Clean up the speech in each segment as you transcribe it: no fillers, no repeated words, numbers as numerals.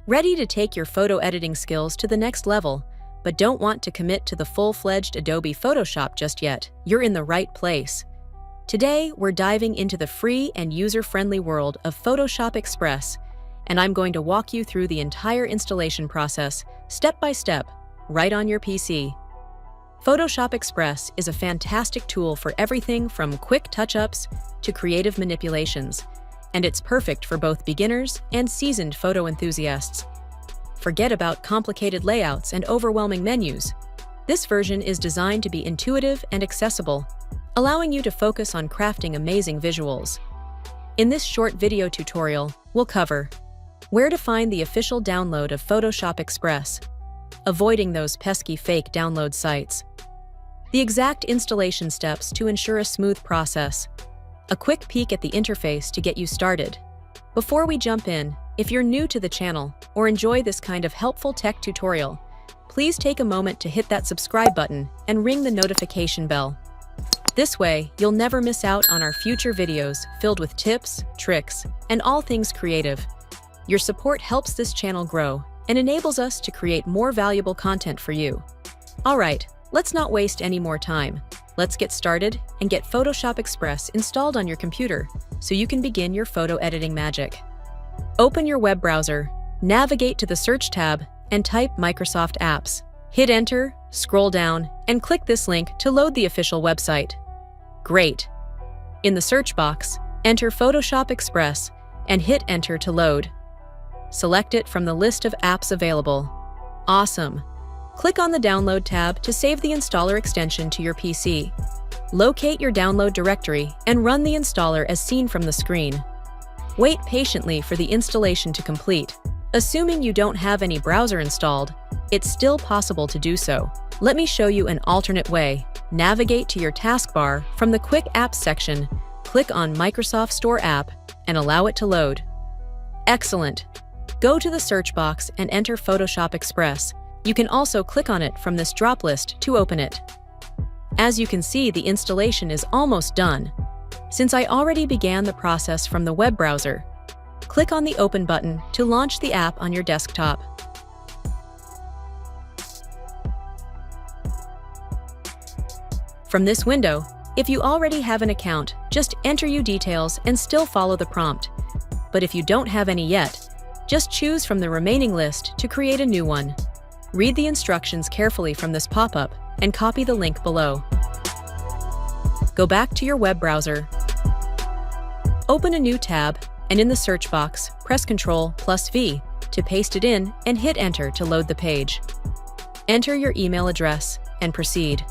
Ready to take your photo editing skills to the next level, but don't want to commit to the full-fledged Adobe Photoshop just yet? You're in the right place. Today, we're diving into the free and user-friendly world of Photoshop Express, and I'm going to walk you through the entire installation process, step by step, right on your PC. Photoshop Express is a fantastic tool for everything from quick touch-ups to creative manipulations, and it's perfect for both beginners and seasoned photo enthusiasts. Forget about complicated layouts and overwhelming menus. This version is designed to be intuitive and accessible, allowing you to focus on crafting amazing visuals. In this short video tutorial, we'll cover where to find the official download of Photoshop Express, avoiding those pesky fake download sites, the exact installation steps to ensure a smooth process, a quick peek at the interface to get you started. Before we jump in, if you're new to the channel or enjoy this kind of helpful tech tutorial, please take a moment to hit that subscribe button and ring the notification bell. This way, you'll never miss out on our future videos filled with tips, tricks, and all things creative. Your support helps this channel grow and enables us to create more valuable content for you. All right, let's not waste any more time. Let's get started and get Photoshop Express installed on your computer so you can begin your photo editing magic. Open your web browser, navigate to the Search tab, and type Microsoft Apps. Hit Enter, scroll down, and click this link to load the official website. Great! In the search box, enter Photoshop Express and hit Enter to load. Select it from the list of apps available. Awesome! Click on the Download tab to save the installer extension to your PC. Locate your download directory and run the installer as seen from the screen. Wait patiently for the installation to complete. Assuming you don't have any browser installed, it's still possible to do so. Let me show you an alternate way. Navigate to your taskbar from the Quick Apps section, click on Microsoft Store app, and allow it to load. Excellent! Go to the search box and enter Photoshop Express. You can also click on it from this drop list to open it. As you can see, the installation is almost done. Since I already began the process from the web browser, click on the Open button to launch the app on your desktop. From this window, if you already have an account, just enter your details and still follow the prompt. But if you don't have any yet, just choose from the remaining list to create a new one. Read the instructions carefully from this pop-up and copy the link below. Go back to your web browser. Open a new tab, and in the search box, press Ctrl+V to paste it in and hit Enter to load the page. Enter your email address and proceed.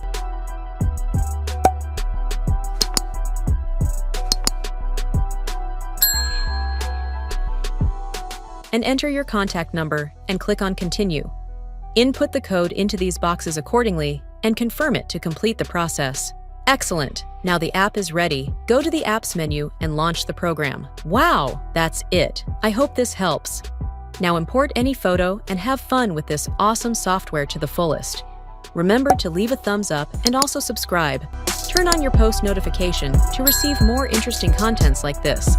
And enter your contact number and click on Continue. Input the code into these boxes accordingly and confirm it to complete the process. Excellent! Now the app is ready. Go to the Apps menu and launch the program. Wow! That's it! I hope this helps. Now import any photo and have fun with this awesome software to the fullest. Remember to leave a thumbs up and also subscribe. Turn on your post notification to receive more interesting contents like this.